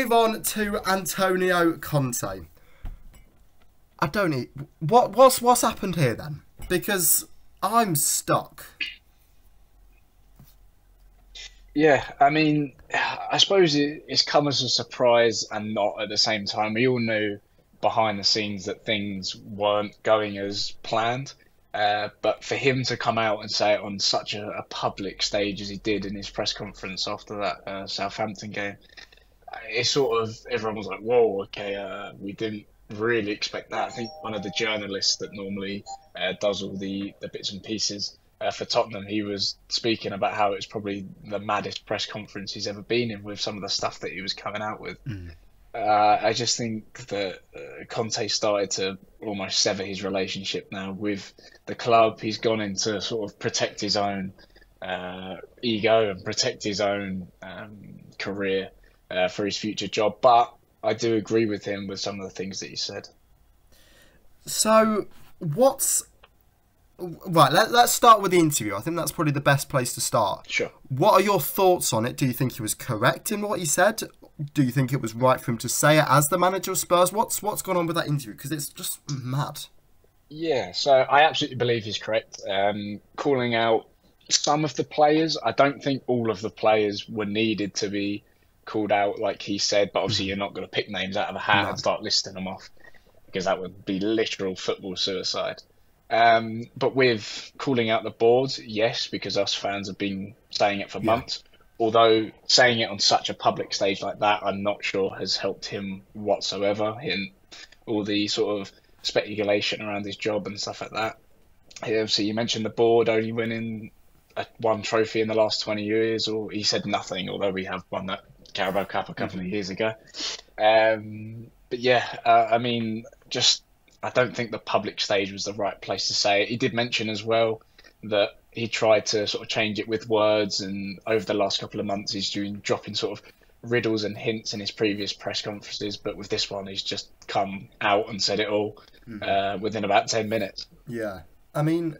move on to Antonio Conte. I don't need... What's happened here then? Because I'm stuck. Yeah, I mean, I suppose it's come as a surprise and not at the same time. We all knew behind the scenes that things weren't going as planned. But for him to come out and say it on such a public stage as he did in his press conference after that Southampton game, it sort of, everyone was like, whoa, okay, we didn't really expect that. I think one of the journalists that normally does all the bits and pieces for Tottenham, he was speaking about how it was probably the maddest press conference he's ever been in with some of the stuff that he was coming out with. I just think that Conte started to almost sever his relationship now with the club. He's gone in to sort of protect his own ego and protect his own career for his future job. But I do agree with him with some of the things that he said. So, right, let's start with the interview. I think that's probably the best place to start. Sure. What are your thoughts on it? Do you think he was correct in what he said? Do you think it was right for him to say it as the manager of Spurs? What's gone on with that interview? Because it's just mad. Yeah, so I absolutely believe he's correct. Calling out some of the players, I don't think all of the players were needed to be called out like he said, but obviously you're not going to pick names out of a hat and start listing them off because that would be literal football suicide. But with calling out the board, yes, because us fans have been saying it for months. Although saying it on such a public stage like that, I'm not sure has helped him whatsoever in all the sort of speculation around his job and stuff like that. Obviously, you mentioned the board only winning one trophy in the last 20 years, or he said nothing, although we have won that Carabao Cup a couple of years ago. But yeah, I mean, just I don't think the public stage was the right place to say it. He did mention as well that he tried to sort of change it with words, and over the last couple of months he's been dropping sort of riddles and hints in his previous press conferences, but with this one he's just come out and said it all within about 10 minutes. Yeah, I mean,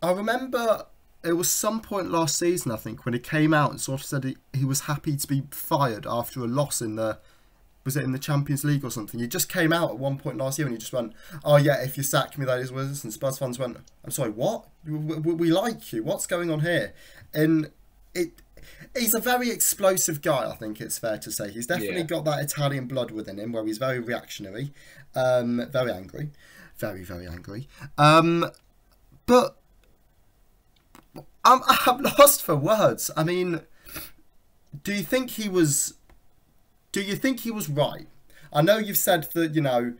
I remember it was some point last season, I think, when he came out and sort of said he was happy to be fired after a loss in the... Was it in the Champions League or something? He just came out at one point last year and he just went, oh yeah, if you sack me, that is what it is. And Spurs fans went, I'm sorry, what? We like you. What's going on here? And he's a very explosive guy, I think it's fair to say. He's definitely got that Italian blood within him where he's very reactionary, very angry. Very, very angry. But I'm lost for words. I mean, do you think he was right? I know you've said that, you know,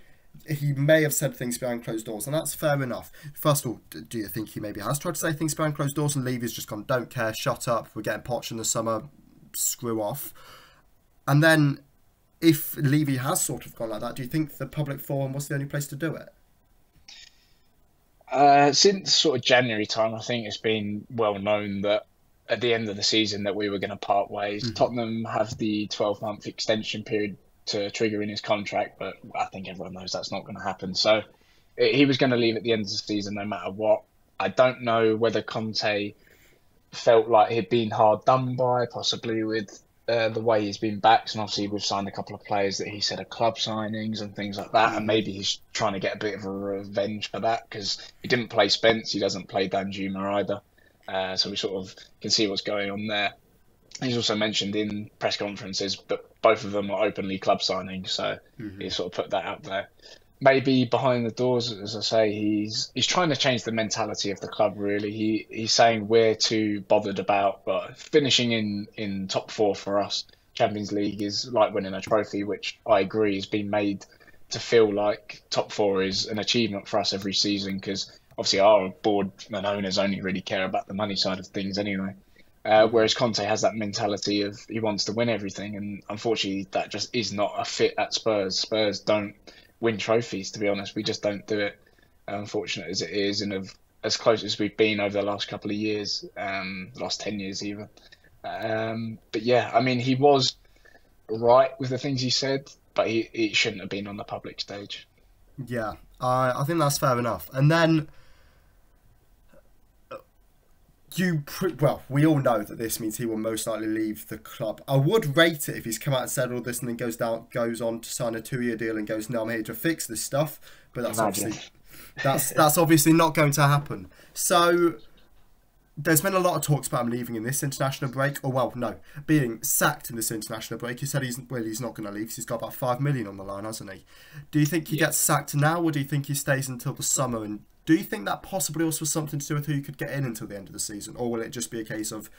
he may have said things behind closed doors, and that's fair enough. First of all, do you think he maybe has tried to say things behind closed doors and Levy's just gone, don't care, shut up, we're getting poached in the summer, screw off? And then, if Levy has sort of gone like that, do you think the public forum was the only place to do it? Since sort of January time, I think it's been well known that at the end of the season that we were going to part ways. Tottenham have the 12-month extension period to trigger in his contract, but I think everyone knows that's not going to happen. So he was going to leave at the end of the season no matter what. I don't know whether Conte felt like he'd been hard done by, possibly with the way he's been backed. And obviously we've signed a couple of players that he said are club signings and things like that. And maybe he's trying to get a bit of a revenge for that because he didn't play Spence. He doesn't play Danjuma either. So we sort of can see what's going on there. He's also mentioned in press conferences that both of them are openly club signings, so he sort of put that out there. Maybe behind the doors, as I say, he's trying to change the mentality of the club, really. He's saying we're too bothered about finishing in top four for us. Champions League is like winning a trophy, which I agree has been made to feel like top four is an achievement for us every season because obviously our board and owners only really care about the money side of things anyway. Whereas Conte has that mentality of he wants to win everything, and unfortunately that just is not a fit at Spurs. Spurs don't win trophies, to be honest. We just don't do it, unfortunate as it is, and as close as we've been over the last couple of years, the last 10 years even. But yeah, I mean, he was right with the things he said, but he shouldn't have been on the public stage. Yeah, I think that's fair enough. And then... Well, we all know that this means he will most likely leave the club. I would rate it if he's come out and said all this and then goes on to sign a 2-year deal and goes, no, I'm here to fix this stuff. But that's obviously not going to happen. So there's been a lot of talks about him leaving in this international break, or well, no, being sacked in this international break. He said he's not going to leave. He's got about 5 million on the line, hasn't he? Do you think he gets sacked now, or do you think he stays until the summer? And do you think that possibly also has something to do with who you could get in until the end of the season? Or will it just be a case of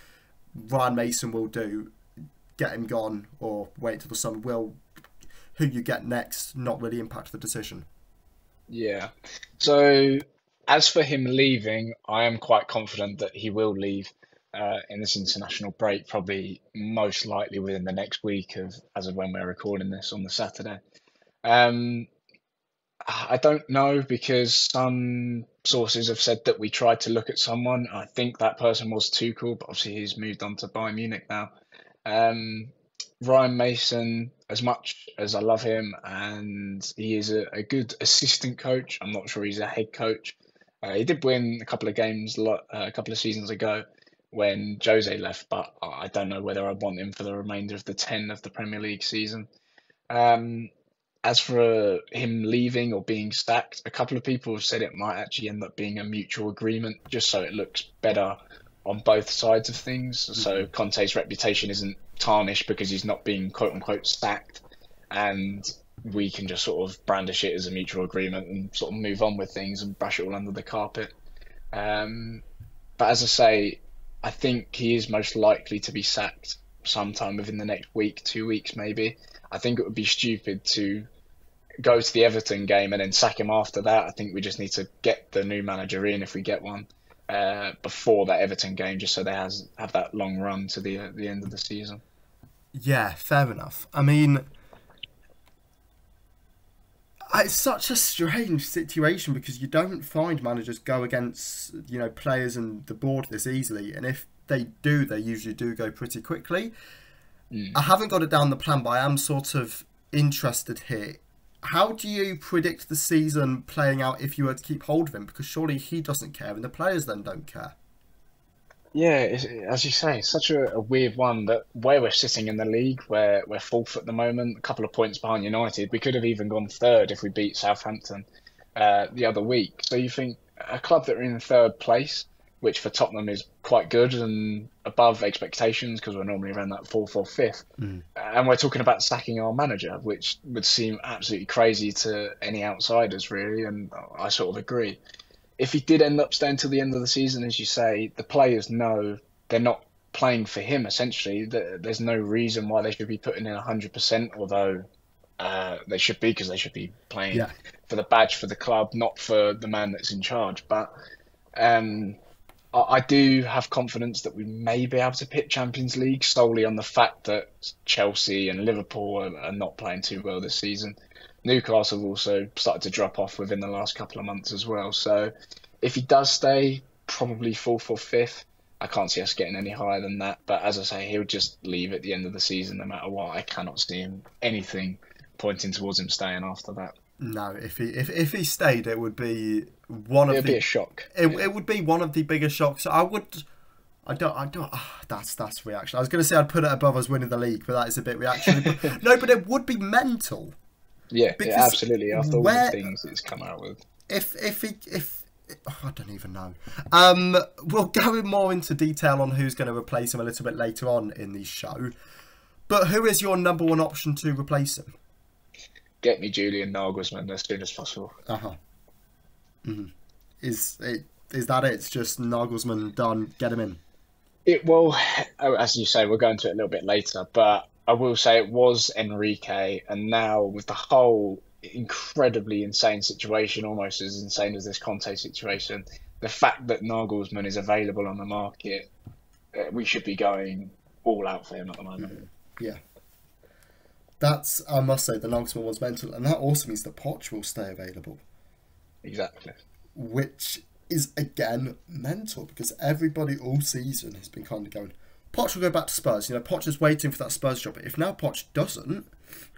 Ryan Mason will get him gone, or wait till the summer? Will who you get next not really impact the decision? Yeah. So as for him leaving, I am quite confident that he will leave in this international break, probably most likely within the next week as of when we're recording this on the Saturday. I don't know, because some sources have said that we tried to look at someone. I think that person was Tuchel, but obviously he's moved on to Bayern Munich now. Ryan Mason, as much as I love him and he is a good assistant coach, I'm not sure he's a head coach. He did win a couple of games a couple of seasons ago when Jose left, but I don't know whether I want him for the remainder of the 10 of the Premier League season. As for him leaving or being sacked, a couple of people have said it might actually end up being a mutual agreement, just so it looks better on both sides of things. So Conte's reputation isn't tarnished because he's not being quote unquote sacked, and we can just sort of brandish it as a mutual agreement and sort of move on with things and brush it all under the carpet. But as I say, I think he is most likely to be sacked sometime within the next week, 2 weeks maybe. I think it would be stupid to go to the Everton game and then sack him after that. I think we just need to get the new manager in, if we get one, before that Everton game, just so they have that long run to the end of the season. Yeah, fair enough. I mean, it's such a strange situation because you don't find managers go against, players and the board this easily, and if they do, they usually do go pretty quickly. I haven't got it down the plan, but I am sort of interested here. How do you predict the season playing out if you were to keep hold of him? Because surely he doesn't care and the players then don't care. Yeah, as you say, it's such a weird one that where we're sitting in the league, where we're fourth at the moment, a couple of points behind United. We could have even gone third if we beat Southampton the other week. So you think a club that are in third place, which for Tottenham is quite good and above expectations because we're normally around that fourth or fifth. And we're talking about sacking our manager, which would seem absolutely crazy to any outsiders, really, and I sort of agree. If he did end up staying till the end of the season, as you say, the players know they're not playing for him, essentially. There's no reason why they should be putting in 100%, although they should be, because they should be playing for the badge for the club, not for the man that's in charge. But I do have confidence that we may be able to pick Champions League solely on the fact that Chelsea and Liverpool are not playing too well this season. Newcastle have also started to drop off within the last couple of months as well. So if he does stay, probably fourth or fifth. I can't see us getting any higher than that. But as I say, he'll just leave at the end of the season no matter what. I cannot see him anything pointing towards him staying after that. No, if he stayed, it would be one of It'd be a shock. It would be one of the biggest shocks. That's reaction. I was going to say I'd put it above us winning the league, but that is a bit reactionary. But it would be mental. Yeah, absolutely. After all the things it's come out with. I don't even know. We'll go more into detail on who's going to replace him a little bit later on in the show. But who is your number one option to replace him? Get me Julian Nagelsmann as soon as possible. Is that it? It's just Nagelsmann done. Get him in. As you say, we'll go into it a little bit later, but I will say it was Enrique, and now with the whole incredibly insane situation, almost as insane as this Conte situation, the fact that Nagelsmann is available on the market, we should be going all out for him at the moment. Yeah. I must say, the Nagelsmann one's mental, and that also means that Poch will stay available. Exactly. Which is, again, mental, because everybody all season has been kind of going, Poch will go back to Spurs. Poch is waiting for that Spurs job. But if now Poch doesn't,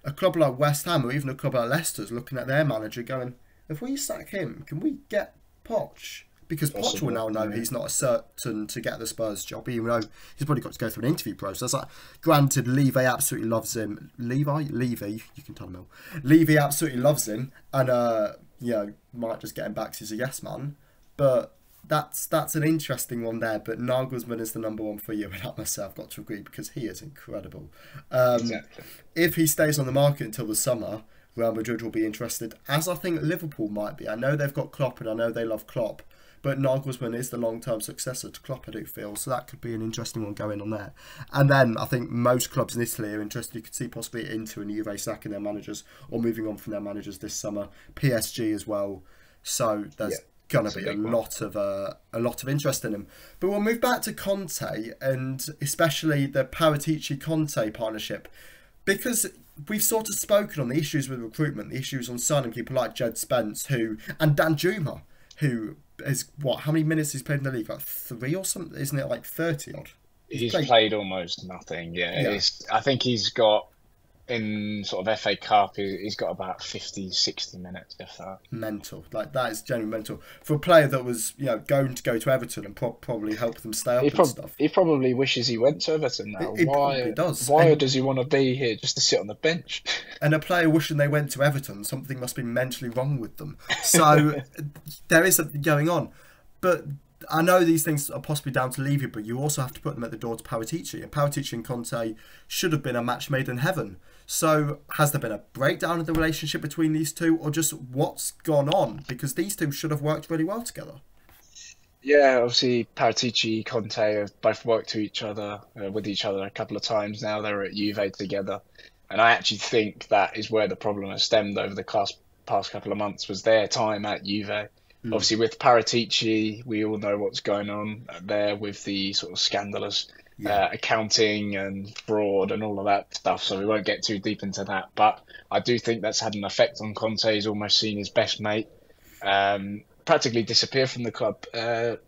a club like West Ham or even a club like Leicester is looking at their manager going, if we sack him, can we get Poch? because Poch will now know he's not certain to get the Spurs job, even though he's probably got to go through an interview process. Like, granted, Levy absolutely loves him. Levy, you can tell him all. Levy absolutely loves him, and might just get him back as a yes man. But that's an interesting one there. But Nagelsmann is the number one for you, and I must say I've got to agree because he is incredible. Exactly. If he stays on the market until the summer, Real Madrid will be interested, as I think Liverpool might be. I know they've got Klopp, and I know they love Klopp. But Nagelsmann is the long-term successor to Klopp, I do feel. So that could be an interesting one going on there. And then I think most clubs in Italy are interested. You could see possibly Inter and Juve sacking their managers or moving on from their managers this summer. PSG as well. So there's going to be a lot of interest in him. But we'll move back to Conte, and especially the Paratici-Conte partnership. Because we've sort of spoken on the issues with recruitment, the issues on signing people like Jed Spence, and Dan Juma, who is how many minutes he's played in the league? Like 3 or something, isn't it? Like 30 odd. He's played almost nothing. Yeah. I think he's got, in sort of FA Cup, he's got about 50, 60 minutes, if that. Mental. Like, that is genuinely mental. For a player that was, going to go to Everton and probably help them stay up and stuff. He probably wishes he went to Everton now. He probably does. Why does he want to be here just to sit on the bench? And a player wishing they went to Everton, something must be mentally wrong with them. So there is something going on. But I know these things are possibly down to Levy, but you also have to put them at the door to Paratici. And Paratici and Conte should have been a match made in heaven. So has there been a breakdown of the relationship between these two, or just what's gone on? Because these two should have worked really well together. Yeah, obviously Paratici, Conte have both worked with each other a couple of times now. They're at Juve together. And I actually think that is where the problem has stemmed over the past couple of months, was their time at Juve. Obviously, with Paratici, we all know what's going on there with the sort of scandalous accounting and fraud and all of that stuff. So we won't get too deep into that. But I do think that's had an effect on Conte. He's almost seen his best mate practically disappear from the club.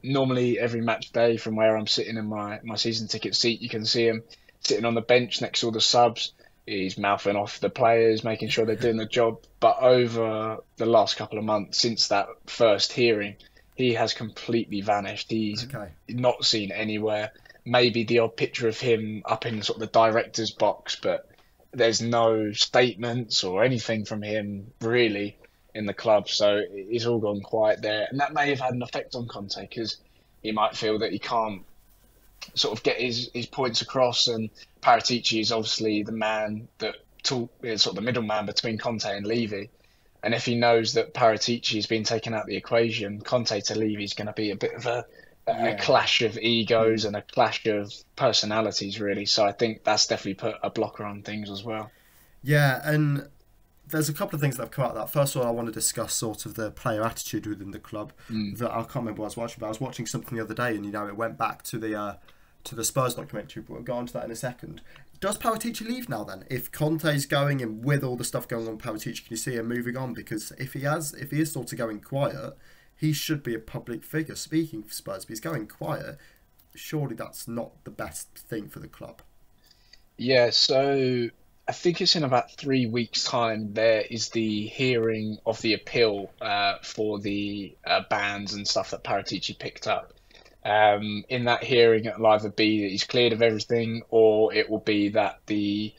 Normally, every match day from where I'm sitting in my season ticket seat, you can see him sitting on the bench next to all the subs. He's mouthing off the players, making sure they're doing the job. But over the last couple of months, since that first hearing, he has completely vanished. He's not seen anywhere. Maybe the odd picture of him up in sort of the director's box, but there's no statements or anything from him really in the club. So it's all gone quiet there. And that may have had an effect on Conte, because he might feel that he can't sort of get his points across, and Paratici is obviously the man that sort of the middleman between Conte and Levy. And if he knows that Paratici has been taken out of the equation, Conte to Levy is going to be a bit of a clash of egos and a clash of personalities, really. So I think that's definitely put a blocker on things as well. Yeah, and there's a couple of things that have come out of that. First of all, I want to discuss sort of the player attitude within the club. That I can't remember what I was watching, but I was watching something the other day, and it went back to the Spurs documentary, but we'll go on to that in a second. Does Paratici leave now then? If Conte's going, and with all the stuff going on with Paratici, can you see him moving on? Because if he is sort of going quiet, he should be a public figure. Speaking for Spurs, but he's going quiet. Surely that's not the best thing for the club. Yeah, so I think it's in about 3 weeks' time. There is the hearing of the appeal for the bans and stuff that Paratici picked up. In that hearing, it'll either be that he's cleared of everything, or it will be that the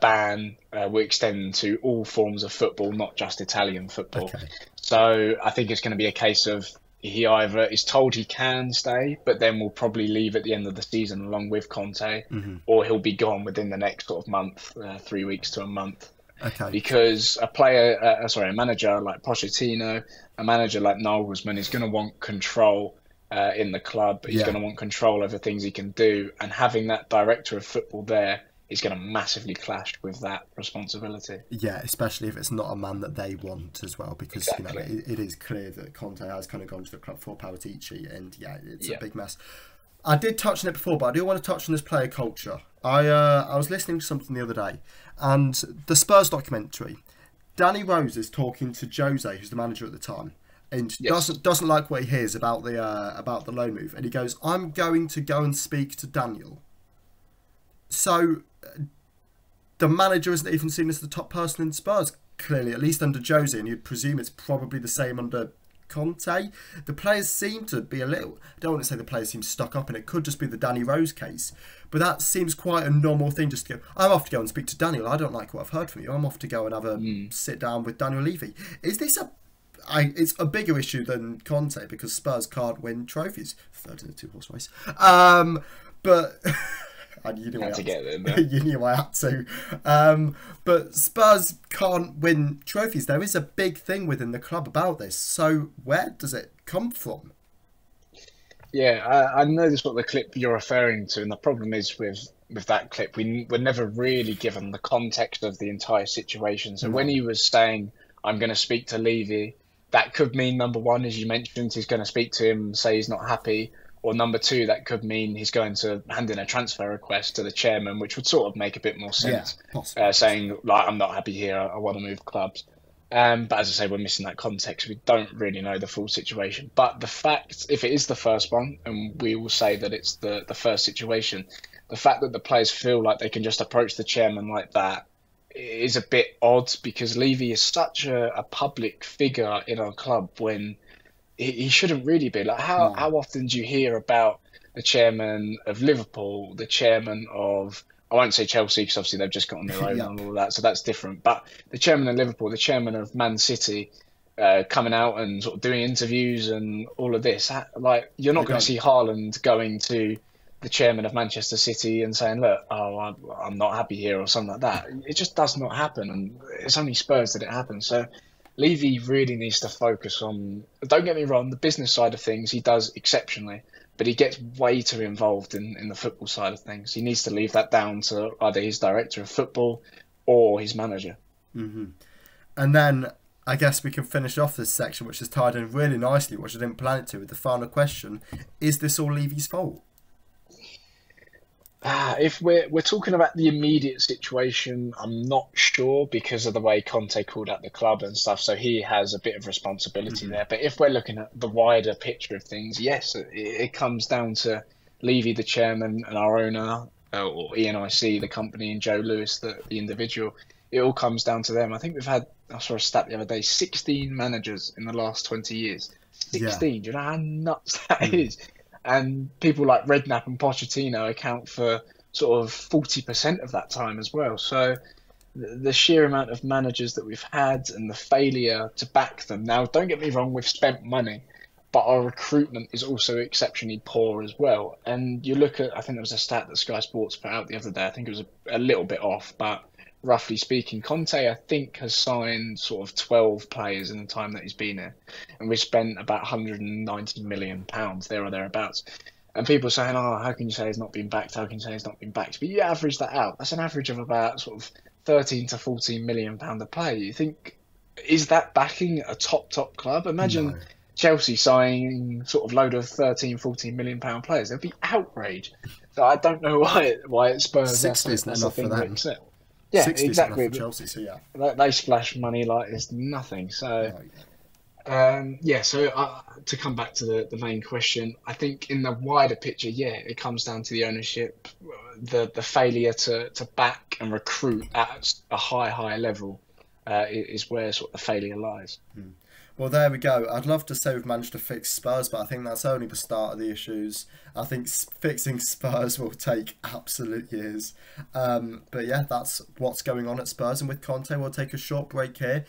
ban will extend to all forms of football, not just Italian football. Okay. So I think it's going to be a case of he either is told he can stay, but then will probably leave at the end of the season along with Conte, or he'll be gone within the next sort of month, 3 weeks to a month. Okay. Because a manager like Pochettino, a manager like Nagelsmann is going to want control in the club. He's going to want control over things he can do, and having that director of football there is going to massively clash with that responsibility. Yeah, especially if it's not a man that they want as well, because it is clear that Conte has kind of gone to the club for Paratici, and it's a big mess. I did touch on it before, but I do want to touch on this player culture. I was listening to something the other day, and the Spurs documentary, Danny Rose is talking to Jose, who's the manager at the time, and doesn't like what he hears about the loan move, and he goes, "I'm going to go and speak to Daniel." So the manager isn't even seen as the top person in Spurs, clearly, at least under Jose, and you'd presume it's probably the same under Conte. The players seem to be a little, I don't want to say the players seem stuck up, and it could just be the Danny Rose case, but that seems quite a normal thing, just to go, I'm off to go and speak to Daniel, I don't like what I've heard from you, I'm off to go and have a sit down with Daniel Levy. Is this it's a bigger issue than Conte, because Spurs can't win trophies. Third in a 2-horse race. But you knew I had to get there. You knew I had to. But Spurs can't win trophies. There is a big thing within the club about this. So where does it come from? Yeah, I know this is what the clip you're referring to, and the problem is with that clip, we're never really given the context of the entire situation. So when he was saying, I'm going to speak to Levy, that could mean, number one, as you mentioned, he's going to speak to him, say he's not happy. Or number two, that could mean he's going to hand in a transfer request to the chairman, which would sort of make a bit more sense. Yeah, saying, like, I'm not happy here, I want to move clubs. But as I say, we're missing that context. We don't really know the full situation. But the fact, if it is the first one, and we will say that it's the first situation, the fact that the players feel like they can just approach the chairman like that is a bit odd, because Levy is such a public figure in our club when he shouldn't really be. Like, how often do you hear about the chairman of Liverpool, the chairman of, I won't say Chelsea because obviously they've just got on their own and all of that, so that's different. But the chairman of Liverpool, the chairman of Man City, coming out and sort of doing interviews and all of this. Like, you're not going to see Haaland going to the chairman of Manchester City and saying, look, I'm not happy here or something like that. It just does not happen, and it's only Spurs that it happens. So Levy really needs to focus on, don't get me wrong, the business side of things he does exceptionally, but he gets way too involved in the football side of things. He needs to leave that down to either his director of football or his manager. Mm-hmm. And then I guess we can finish off this section, which is tied in really nicely, which I didn't plan it to, with the final question. Is this all Levy's fault? If we're talking about the immediate situation, I'm not sure, because of the way Conte called out the club and stuff, so he has a bit of responsibility there. But if we're looking at the wider picture of things, yes, it comes down to Levy, the chairman, and our owner, or ENIC, the company, and Joe Lewis, the individual. It all comes down to them. I think we've had, I saw a stat the other day, 16 managers in the last 20 years. 16, do you know how nuts that is? And people like Redknapp and Pochettino account for sort of 40% of that time as well. So the sheer amount of managers that we've had and the failure to back them. Now, don't get me wrong, we've spent money, but our recruitment is also exceptionally poor as well. And you look at, I think there was a stat that Sky Sports put out the other day. I think it was a little bit off, but roughly speaking, Conte, I think, has signed sort of 12 players in the time that he's been here. And we've spent about £190 million, there or thereabouts. And people are saying, oh, how can you say he's not been backed? How can you say he's not been backed? But you average that out. That's an average of about sort of 13 to 14 million pound a player. You think, is that backing a top club? Imagine Chelsea signing sort of load of 13, 14 million pound players. There'd be outrage. So I don't know why it Spurs. 60 isn't enough for them. Yeah, exactly. For Chelsea, so yeah. They splash money like it's nothing. So, so to come back to the main question, I think in the wider picture, it comes down to the ownership, the failure to back and recruit at a high level is where sort of the failure lies. Well, there we go. I'd love to say we've managed to fix Spurs, but I think that's only the start of the issues. I think fixing Spurs will take absolute years. But yeah, that's what's going on at Spurs. And with Conte, we'll take a short break here.